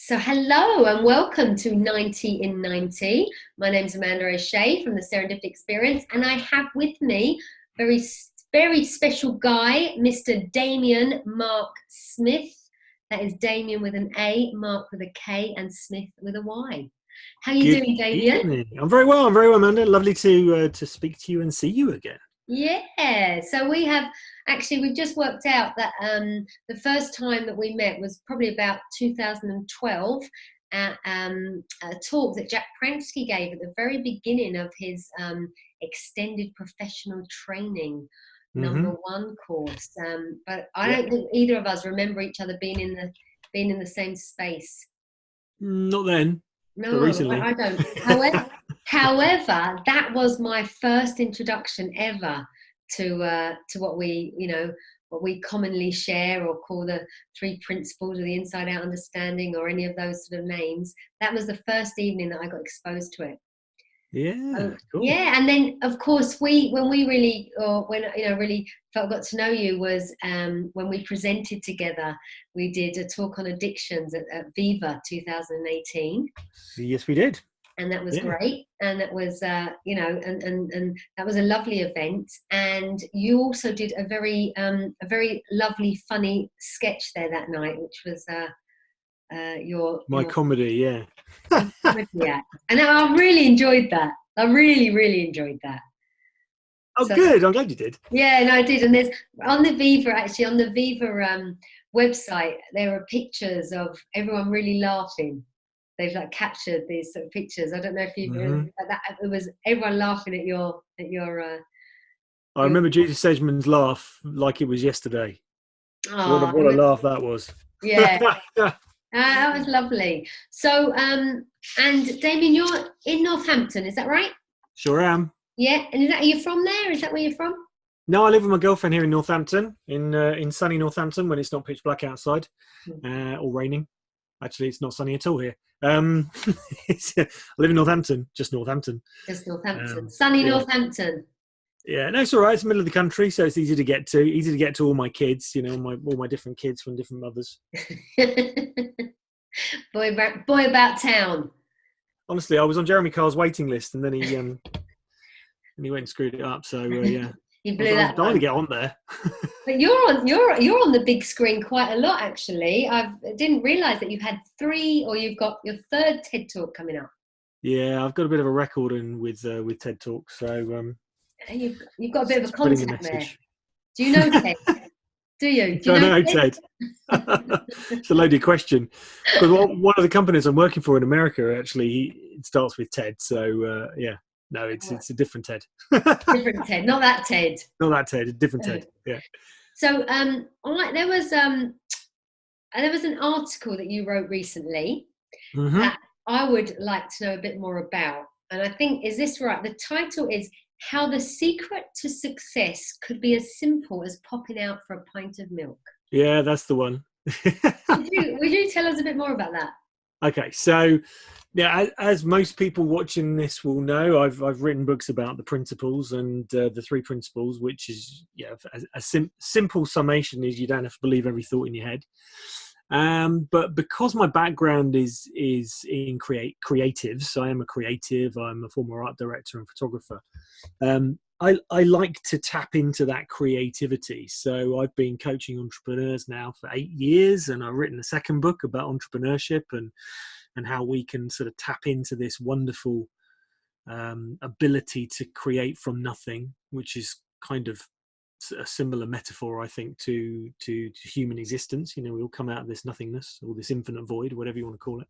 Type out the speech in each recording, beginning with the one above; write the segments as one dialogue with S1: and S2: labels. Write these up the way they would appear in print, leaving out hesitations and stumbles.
S1: So hello and welcome to 90 in 90. My name's Amanda O'Shea from the Serendipity Experience, and I have with me very, very special guy, Mr. Damien Mark Smyth. That is Damien with an A, Mark with a K, and Smith with a Y. How you
S2: Good
S1: doing, Damien?
S2: evening. I'm very well. I'm very well, Amanda. Lovely to speak to you and see you again.
S1: Yeah, so we've just worked out that the first time that we met was probably about 2012 at a talk that Jack Pransky gave at the very beginning of his extended professional training
S2: Hmm.
S1: No.1 course. But I
S2: Yeah.
S1: don't think either of us remember each other being in the same space.
S2: Not then, but
S1: No,
S2: recently.
S1: I don't. However, that was my first introduction ever to what we commonly share or call the three principles or the inside out understanding or any of those sort of names. That was the first evening that I got exposed to it.
S2: Yeah, cool.
S1: Yeah, and then of course when we really, or when really got to know you was when we presented together. We did a talk on addictions at Viva 2018,
S2: Yes, we did.
S1: and that was
S2: Yeah.
S1: great, and that was and that was a lovely event. And you also did a very lovely funny sketch there that night, which was
S2: My
S1: your
S2: comedy, yeah.
S1: comedy act, and I really enjoyed that. I really enjoyed that.
S2: Oh,
S1: So
S2: good. I'm glad you did.
S1: yeah, no, I did. And there's on the Viva website, there are pictures of everyone really laughing. They've like captured these sort of pictures. I don't know if you've
S2: Hmm.
S1: that. It was everyone laughing at
S2: I
S1: your.
S2: remember Judy Sedgman's laugh like it was yesterday. What a,
S1: Oh, it
S2: what a
S1: was,
S2: laugh that was.
S1: yeah, that was lovely. So and Damien, you're in Northampton, is that right?
S2: Sure am.
S1: Yeah, and are you from there? Is that where you're from?
S2: No, I live with my girlfriend here in Northampton, in sunny Northampton when it's not pitch black outside or raining. Actually, it's not sunny at all here. I live in Northampton, just Northampton.
S1: Just Northampton,
S2: Um,
S1: sunny
S2: yeah,
S1: Northampton.
S2: yeah. No, it's all right. It's the middle of the country, so it's easy to get to. Easy to get to all my kids. You know, all my different kids from different mothers.
S1: Boy about town.
S2: Honestly, I was on Jeremy Carr's waiting list, and then he went and screwed it up. So yeah,
S1: You
S2: I was,
S1: blew
S2: I was
S1: that
S2: dying to
S1: one.
S2: get on there.
S1: But you're on the big screen quite a lot, actually. I didn't realise that you had three, or you've got your third TED Talk coming up.
S2: Yeah, I've got a bit of a record in with TED Talk, so
S1: And you've got a bit of a
S2: spreading the
S1: contact there.
S2: message.
S1: Do you know Ted? Do you? Do you
S2: Don't
S1: know
S2: know,
S1: Ted?
S2: Ted. It's a loaded question because one of the companies I'm working for in America actually it starts with Ted. So yeah, no, it's a different Ted.
S1: Different Ted, not that Ted.
S2: Not that Ted, a different Ted. Yeah.
S1: So there was an article that you wrote recently
S2: Hmm.
S1: that I would like to know a bit more about. And I think, is this right? The title is How the Secret to Success Could Be as Simple as Popping Out for a Pint of Milk.
S2: Yeah, that's the one.
S1: Would you tell us a bit more about that?
S2: Okay, so yeah, as most people watching this will know, I've written books about the principles and the three principles, which is a simple summation is you don't have to believe every thought in your head. But because my background is in creatives, I am a creative. I'm a former art director and photographer. I like to tap into that creativity. So I've been coaching entrepreneurs now for 8 years, and I've written a second book about entrepreneurship and how we can sort of tap into this wonderful ability to create from nothing, which is kind of a similar metaphor, I think, to human existence. You know, we all come out of this nothingness or this infinite void, whatever you want to call it.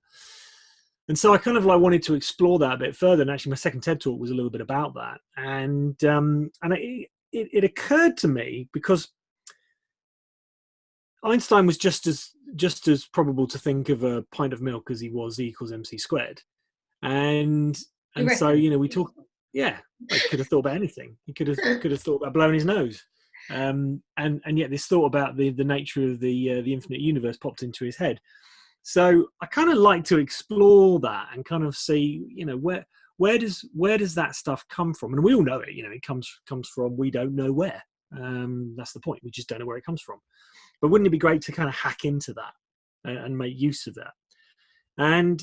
S2: And so I kind of like wanted to explore that a bit further. And actually, my second TED talk was a little bit about that. And it occurred to me because Einstein was just as probable to think of a pint of milk as he was E equals MC squared. And
S1: You
S2: so
S1: reckon?
S2: we talk. Yeah, I could have thought about anything. He could have thought about blowing his nose. And yet this thought about the nature of the infinite universe popped into his head. So I kind of like to explore that and kind of see, where does that stuff come from? And we all know it. It comes from we don't know where. That's the point. We just don't know where it comes from. But wouldn't it be great to kind of hack into that and make use of that? And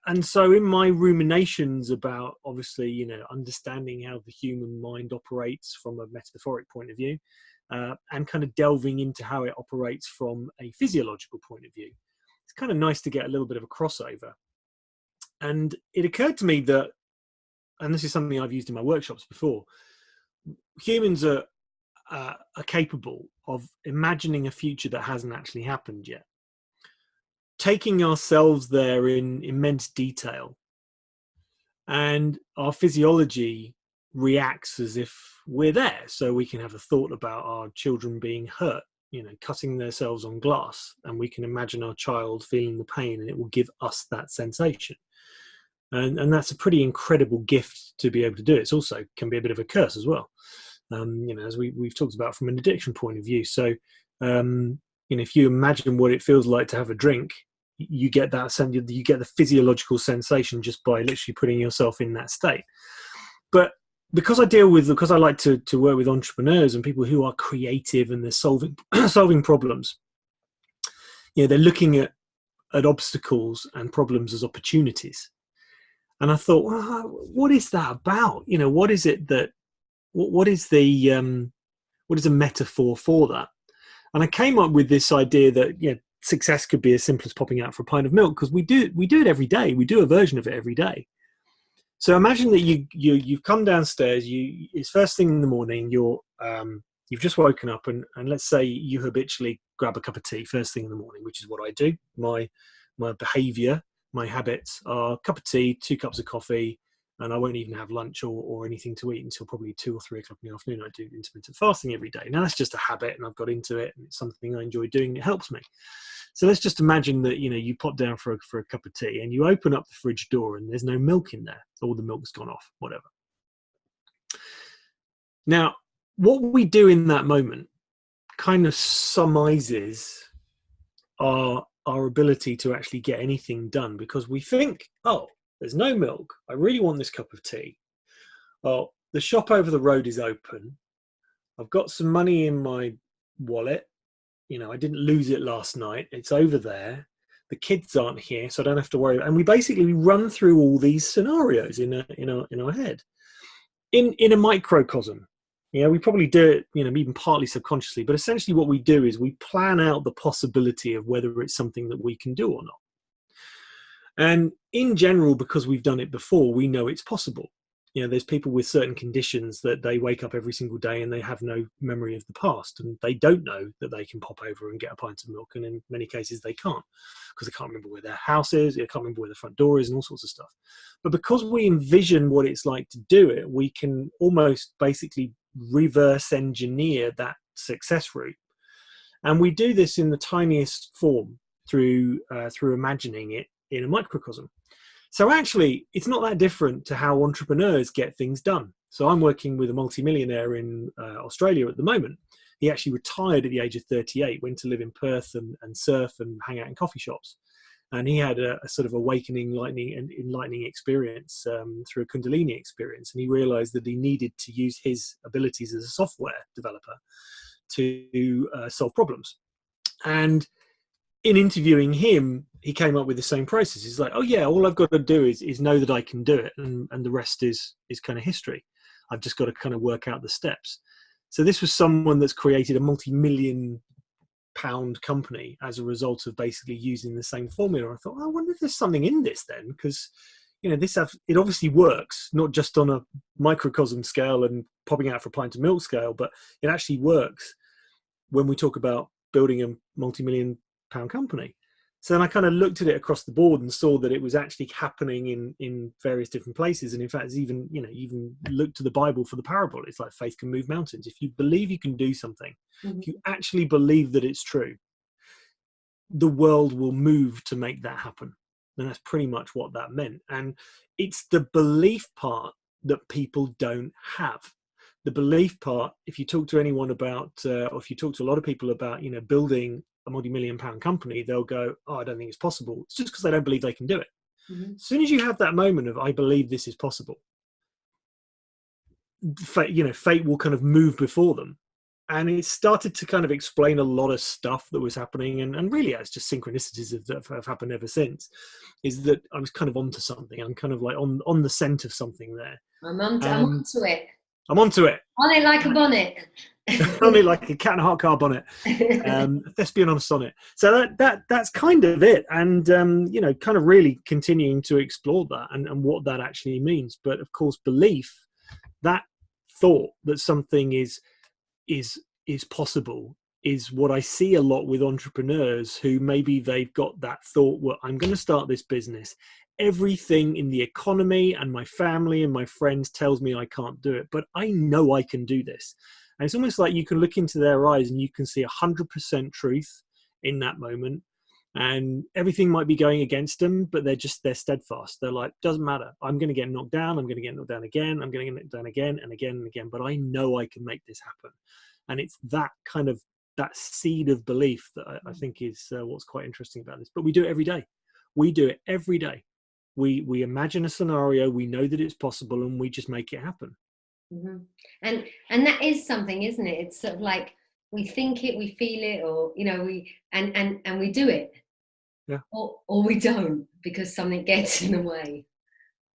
S2: and so in my ruminations about, obviously, understanding how the human mind operates from a metaphoric point of view, and kind of delving into how it operates from a physiological point of view, it's kind of nice to get a little bit of a crossover. And it occurred to me that, and this is something I've used in my workshops before, humans are capable of imagining a future that hasn't actually happened yet, taking ourselves there in immense detail, and our physiology reacts as if we're there. So we can have a thought about our children being hurt, cutting themselves on glass, and we can imagine our child feeling the pain, and it will give us that sensation. And that's a pretty incredible gift to be able to do. It's also can be a bit of a curse as well, as we've talked about from an addiction point of view. So if you imagine what it feels like to have a drink, you get that sense, you get the physiological sensation just by literally putting yourself in that state. But because I like to work with entrepreneurs and people who are creative, and they're solving problems, they're looking at obstacles and problems as opportunities. And I thought, well, what is that about? What is it that, what is a metaphor for that? And I came up with this idea that, success could be as simple as popping out for a pint of milk, because we do it every day. We do a version of it every day. So imagine that you've come downstairs, it's first thing in the morning, you've just woken up, and let's say you habitually grab a cup of tea first thing in the morning, which is what I do. My behavior, my habits are a cup of tea, 2 cups of coffee, and I won't even have lunch or anything to eat until probably 2 or 3 o'clock in the afternoon. I do intermittent fasting every day. Now that's just a habit, and I've got into it, and it's something I enjoy doing, and it helps me. So let's just imagine that, you pop down for a cup of tea, and you open up the fridge door, and there's no milk in there. All the milk's gone off, whatever. Now, what we do in that moment kind of summarizes our ability to actually get anything done, because we think, oh, there's no milk. I really want this cup of tea. Well, the shop over the road is open. I've got some money in my wallet. I didn't lose it last night. It's over there. The kids aren't here, so I don't have to worry. And we basically run through all these scenarios in our head, in a microcosm. We probably do it, even partly subconsciously. But essentially, what we do is we plan out the possibility of whether it's something that we can do or not. And in general, because we've done it before, we know it's possible. There's people with certain conditions that they wake up every single day and they have no memory of the past, and they don't know that they can pop over and get a pint of milk. And in many cases they can't, because they can't remember where their house is, they can't remember where the front door is, and all sorts of stuff. But because we envision what it's like to do it, we can almost basically reverse engineer that success route. And we do this in the tiniest form through imagining it in a microcosm. So actually, it's not that different to how entrepreneurs get things done. So I'm working with a multimillionaire in Australia at the moment. He actually retired at the age of 38, went to live in Perth and surf and hang out in coffee shops. And he had a sort of awakening, enlightening experience through a Kundalini experience. And he realized that he needed to use his abilities as a software developer to solve problems. And in interviewing him, he came up with the same process. He's like, oh yeah, all I've got to do is know that I can do it, and the rest is kind of history. I've just got to kind of work out the steps. So this was someone that's created a multi-million-pound company as a result of basically using the same formula. I thought, oh, I wonder if there's something in this then, because it obviously works, not just on a microcosm scale and popping out for a pint of milk scale, but it actually works when we talk about building a multi-million-pound company. So then I kind of looked at it across the board and saw that it was actually happening in various different places. And in fact, it's even look to the Bible for the parable. It's like faith can move mountains. If you believe you can do something, if you actually believe that it's true, the world will move to make that happen. And that's pretty much what that meant. And it's the belief part that people don't have. The belief part, if you talk to anyone about, or if you talk to a lot of people about, building a multi-million-pound company, they'll go, oh, I don't think it's possible. It's just because they don't believe they can do it. Mm-hmm. As soon as you have that moment of, I believe this is possible, fate will kind of move before them. And it started to kind of explain a lot of stuff that was happening, and really it's just synchronicities that have happened ever since. Is that I was kind of onto something. I'm kind of like on the scent of something there.
S1: I'm onto it.
S2: I'm onto it.
S1: On it like a bonnet.
S2: Only like a cat and a hot car bonnet. Let's be honest on it. So that's kind of it, and kind of really continuing to explore that and what that actually means. But of course, belief, that thought that something is possible, is what I see a lot with entrepreneurs who maybe they've got that thought, well, I'm going to start this business. Everything in the economy and my family and my friends tells me I can't do it, but I know I can do this. And it's almost like you can look into their eyes and you can see 100% truth in that moment. And everything might be going against them, but they're steadfast. They're like, doesn't matter. I'm going to get knocked down. I'm going to get knocked down again. I'm going to get knocked down again and again and again. But I know I can make this happen. And it's that kind of that seed of belief that I think is what's quite interesting about this. But we do it every day. We do it every day. We imagine a scenario. We know that it's possible, and we just make it happen.
S1: Mm-hmm. And that is something, isn't it? It's sort of like we think it, we feel it, or we and we do it.
S2: Yeah.
S1: Or we don't, because something gets in the way,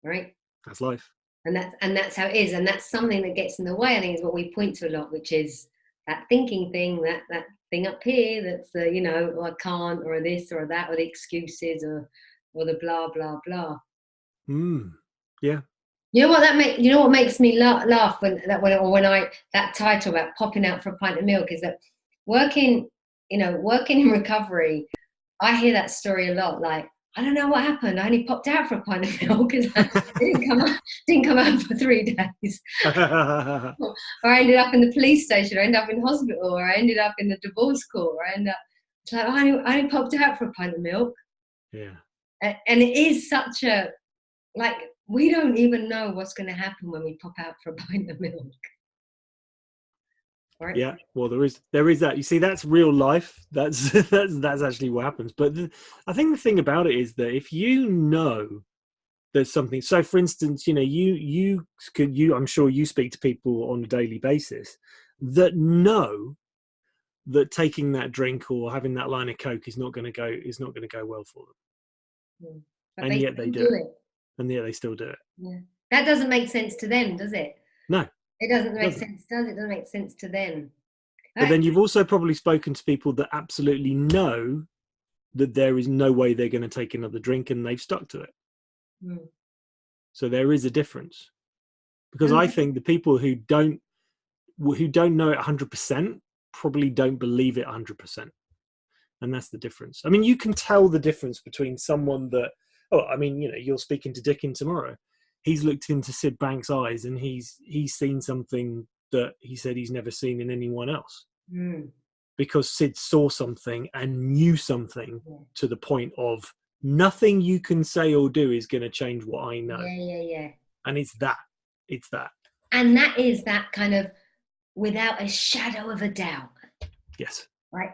S1: right?
S2: That's life.
S1: And that's how it is. And that's something that gets in the way, I think, is what we point to a lot, which is that thinking thing, that thing up here that's the, I can't, or this or that, or the excuses, or the blah blah blah.
S2: Yeah.
S1: You know what makes me laugh when that title about popping out for a pint of milk is that working in recovery, I hear that story a lot. Like, I don't know what happened. I only popped out for a pint of milk because I didn't come out for 3 days. Or I ended up in the police station, or I ended up in hospital, or I ended up in the divorce court, or it's like, I only popped out for a pint of milk.
S2: Yeah.
S1: And it is such a, like, we don't even know what's going to happen when we pop out for a pint of milk. Right?
S2: Yeah, well, there is that. You see, that's real life. That's actually what happens. But I think the thing about it is that if you know there's something. So, for instance, I'm sure you speak to people on a daily basis that know that taking that drink or having that line of Coke is not going to go well for them, and yet they do it. And yet they still do it.
S1: Yeah, that doesn't make sense to them, does it?
S2: No.
S1: It doesn't make sense, does it? It doesn't make sense to them.
S2: But then you've also probably spoken to people that absolutely know that there is no way they're going to take another drink, and they've stuck to it. So there is a difference. Because I think the people who don't know it 100% probably don't believe it 100%. And that's the difference. I mean, you can tell the difference between someone that, you're speaking to Dickin tomorrow. He's looked into Sid Banks' eyes, and he's seen something that he said he's never seen in anyone else. Because Sid saw something and knew something to the point of nothing you can say or do is going to change what I know.
S1: Yeah.
S2: And it's that.
S1: And that is that kind of without a shadow of a doubt.
S2: Yes.
S1: Right?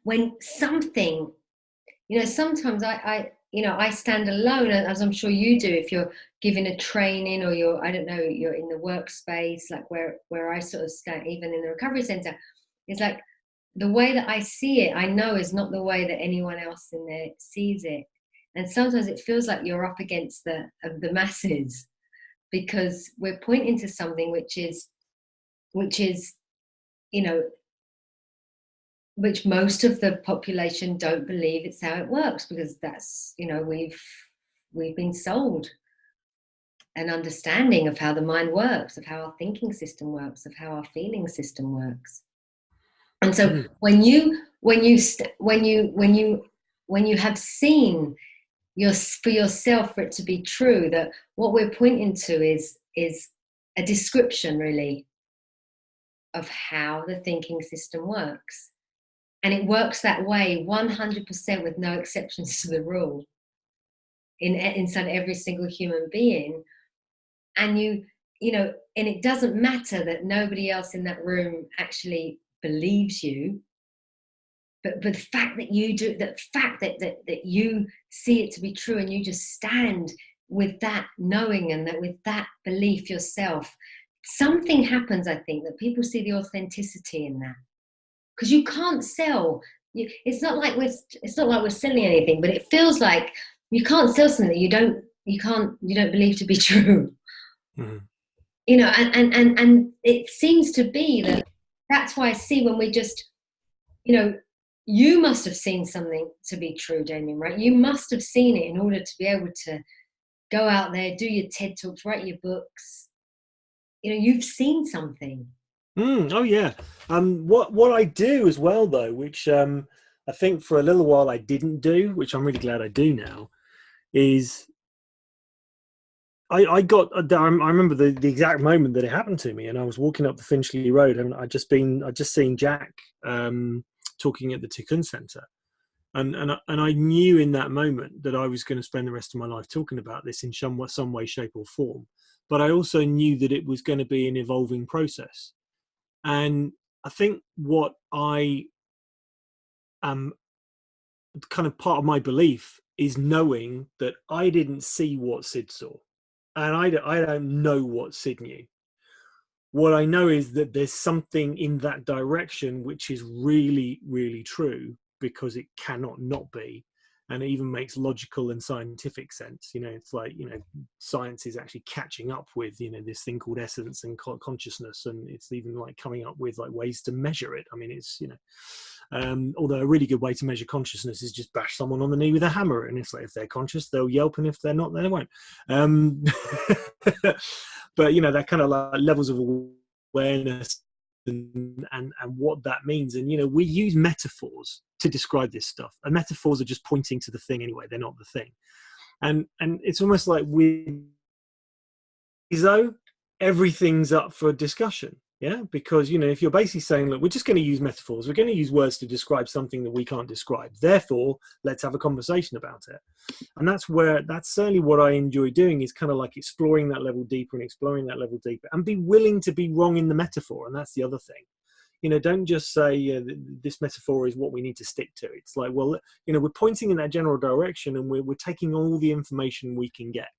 S1: When something, sometimes I stand alone, as I'm sure you do, if you're giving a training or you're in the workspace, like where I sort of stand, even in the recovery center, it's like the way that I see it, I know is not the way that anyone else in there sees it. And sometimes it feels like you're up against the masses, because we're pointing to something which is, which most of the population don't believe it's how it works, because that's, we've been sold an understanding of how the mind works, of how our thinking system works, of how our feeling system works. And so when you have seen for yourself, for it to be true, that what we're pointing to is a description, really, of how the thinking system works. And it works that way 100% with no exceptions to the rule inside every single human being. And and it doesn't matter that nobody else in that room actually believes you, but the fact that you do, the fact that you see it to be true, and you just stand with that knowing and that with that belief yourself, something happens, I think, that people see the authenticity in that, because you can't sell. It's not like we're selling anything, but it feels like you can't sell something that you don't believe to be true.
S2: Mm.
S1: You know, and it seems to be that that's why I see when we just, you know, you must have seen something to be true, Damien, right? You must have seen it in order to be able to go out there, do your TED Talks, write your books. You know, you've seen something.
S2: Oh yeah. What I do as well though, which I think for a little while I didn't do, which I'm really glad I do now, is I got I remember the exact moment that it happened to me, and I was walking up the Finchley Road, and I'd just seen Jack talking at the Tikkun Centre, and I knew in that moment that I was going to spend the rest of my life talking about this in some way, shape, or form. But I also knew that it was going to be an evolving process, and I think what I am kind of part of my belief is knowing that I didn't see what Sid saw, and I don't know what Sid knew. What I know is that there's something in that direction which is really, really true, because it cannot not be. And it even makes logical and scientific sense. You know, it's like, you know, science is actually catching up with, you know, this thing called essence and consciousness. And it's even like coming up with like ways to measure it. I mean, it's, you know, although a really good way to measure consciousness is just bash someone on the knee with a hammer. And it's like, if they're conscious, they'll yelp. And if they're not, they won't. But, you know, that kind of like levels of awareness and what that means. And, you know, we use metaphors to describe this stuff, and metaphors are just pointing to the thing anyway. They're not the thing. And it's almost like with everything's up for discussion. Yeah, because, you know, if you're basically saying, look, we're just going to use metaphors, we're going to use words to describe something that we can't describe, therefore let's have a conversation about it. And that's certainly what I enjoy doing, is kind of like exploring that level deeper and be willing to be wrong in the metaphor. And that's the other thing. You know, don't just say this metaphor is what we need to stick to. It's like, well, you know, we're pointing in that general direction, and we're taking all the information we can get.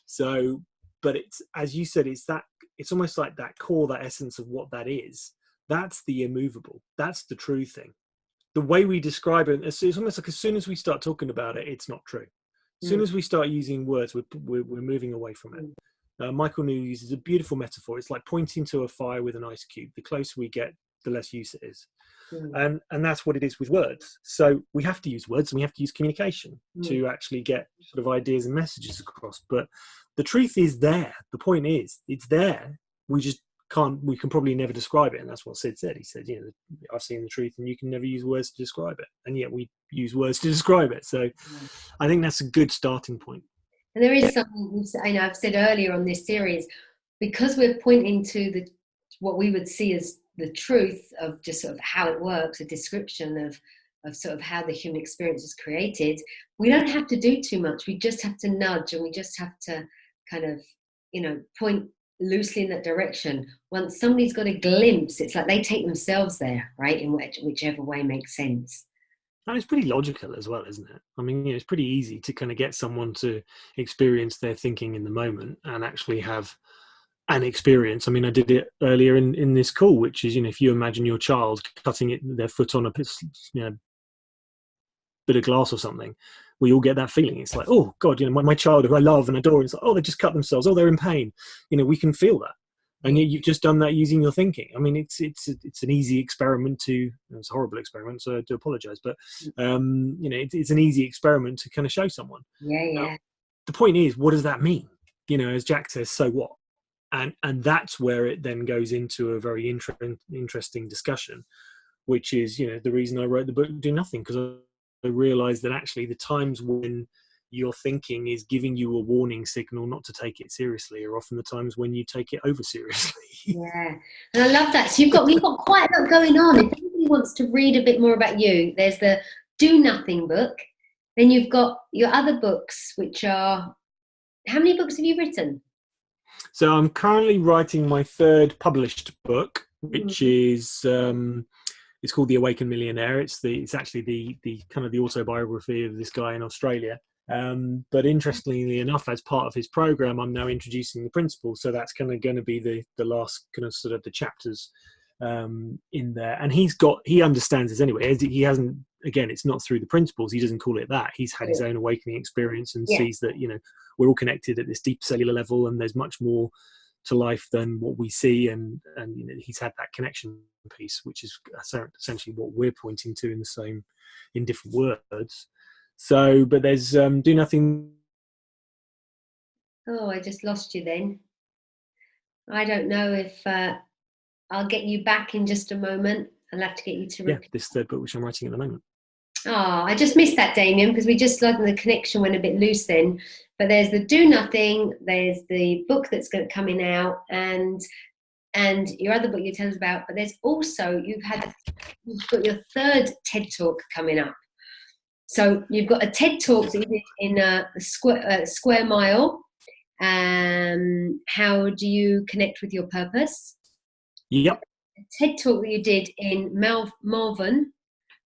S2: So, but it's, as you said, it's almost like that core, that essence of what that is. That's the immovable. That's the true thing. The way we describe it, it's almost like as soon as we start talking about it, it's not true. As soon as we start using words, we're moving away from it. Michael New uses a beautiful metaphor. It's like pointing to a fire with an ice cube. The closer we get, the less use it is. And that's what it is with words. So we have to use words, and we have to use communication to actually get sort of ideas and messages across. But the truth is there. The point is, it's there. We just can't. We can probably never describe it, and that's what Sid said. He said, you know, I've seen the truth, and you can never use words to describe it, and yet we use words to describe it. So I think that's a good starting point.
S1: And there is something I know I've said earlier on this series, because we're pointing to what we would see as the truth of just sort of how it works, a description of sort of how the human experience is created. We don't have to do too much. We just have to nudge, and we just have to kind of, you know, point loosely in that direction. Once somebody's got a glimpse, it's like they take themselves there, right? In whichever way makes sense.
S2: And it's pretty logical as well, isn't it? I mean, you know, it's pretty easy to kind of get someone to experience their thinking in the moment and actually have an experience. I mean, I did it earlier in this call, which is, you know, if you imagine your child cutting their foot on a, you know, bit of glass or something, we all get that feeling. It's like, oh God, you know, my child who I love and adore, it's like, oh, they just cut themselves. Oh, they're in pain. You know, we can feel that. And yet you've just done that using your thinking. I mean, it's an easy experiment to. It's a horrible experiment, so I do apologise. But you know, it's an easy experiment to kind of show someone.
S1: Yeah.
S2: Now, the point is, what does that mean? You know, as Jack says, so what? And that's where it then goes into a very interesting discussion, which is, you know, the reason I wrote the book Do Nothing, because I realised that actually the times when your thinking is giving you a warning signal not to take it seriously are often the times when you take it over seriously.
S1: Yeah, and I love that. So you've got quite a lot going on. If anybody wants to read a bit more about you, there's the Do Nothing book. Then you've got your other books, which are, how many books have you written?
S2: So I'm currently writing my third published book, which is it's called The Awakened Millionaire. It's actually the kind of the autobiography of this guy in Australia. But interestingly enough, as part of his program, I'm now introducing the principles. So that's kind of going to be the last kind of sort of the chapters in there. And he understands this anyway. He hasn't, again, it's not through the principles. He doesn't call it that. He's had his own awakening experience and sees that, we're all connected at this deep cellular level, and there's much more to life than what we see. And he's had that connection piece, which is essentially what we're pointing to in different words. So, but there's do nothing.
S1: Oh, I just lost you then. I don't know if I'll get you back in just a moment. I'll have to get you to repeat.
S2: This third book, which I'm writing at the moment.
S1: Oh, I just missed that, Damien, because we just the connection went a bit loose then. But there's the Do Nothing, there's the book that's coming out, and your other book you tell us about. But there's also you've got your third TED Talk coming up. So you've got a TED Talk that you did in a Square Mile. How do you connect with your purpose?
S2: Yep.
S1: A TED Talk that you did in Malvern,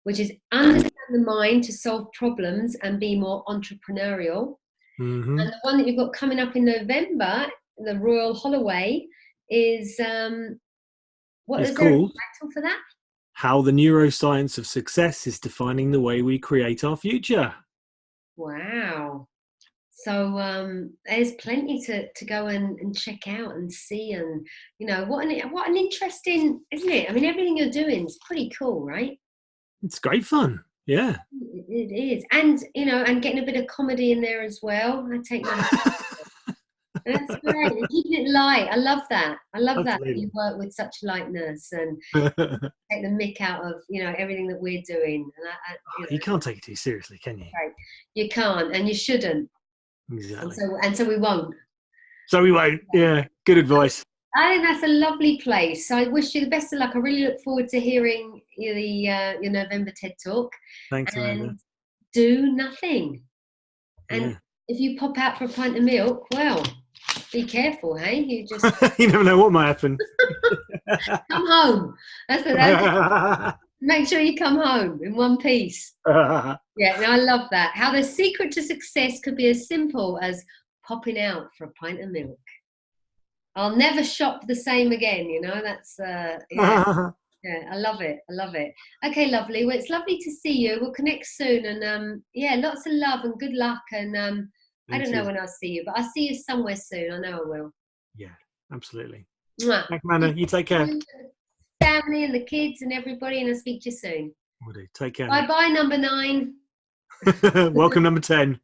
S1: which is understand the mind to solve problems and be more entrepreneurial.
S2: Mm-hmm.
S1: And the one that you've got coming up in November, the Royal Holloway, is what is there a title for that?
S2: How the Neuroscience of Success is Defining the Way We Create Our Future.
S1: Wow. So there's plenty to go and check out and see, and what an interesting, isn't it? I mean, everything you're doing is pretty cool, right?
S2: It's great fun. Yeah.
S1: It is. And and getting a bit of comedy in there as well. I take that. That's great. And keeping it light. I love that. That you work with such lightness and take the mick out of everything that we're doing. And
S2: you can't take it too seriously, can you?
S1: Right. You can't, and you shouldn't.
S2: Exactly.
S1: And so we won't.
S2: So we won't. Yeah. Good advice.
S1: I think that's a lovely place. So I wish you the best of luck. I really look forward to hearing your November TED Talk.
S2: Thanks, Amanda.
S1: Do nothing. And if you pop out for a pint of milk, well, be careful, hey? You just
S2: you never know what might happen.
S1: Come home. Make sure you come home in one piece. I love that. How the secret to success could be as simple as popping out for a pint of milk. I'll never shop the same again, that's I love it. Okay, lovely. Well, it's lovely to see you. We'll connect soon, and lots of love and good luck, and I don't know when I'll see you, but I'll see you somewhere soon. I know I will.
S2: Yeah, absolutely.
S1: Mwah.
S2: Thanks, Amanda. You take care.
S1: Family and the kids and everybody, and I'll speak to you soon.
S2: Will do. Take care.
S1: Bye-bye, number 9.
S2: Welcome, number 10.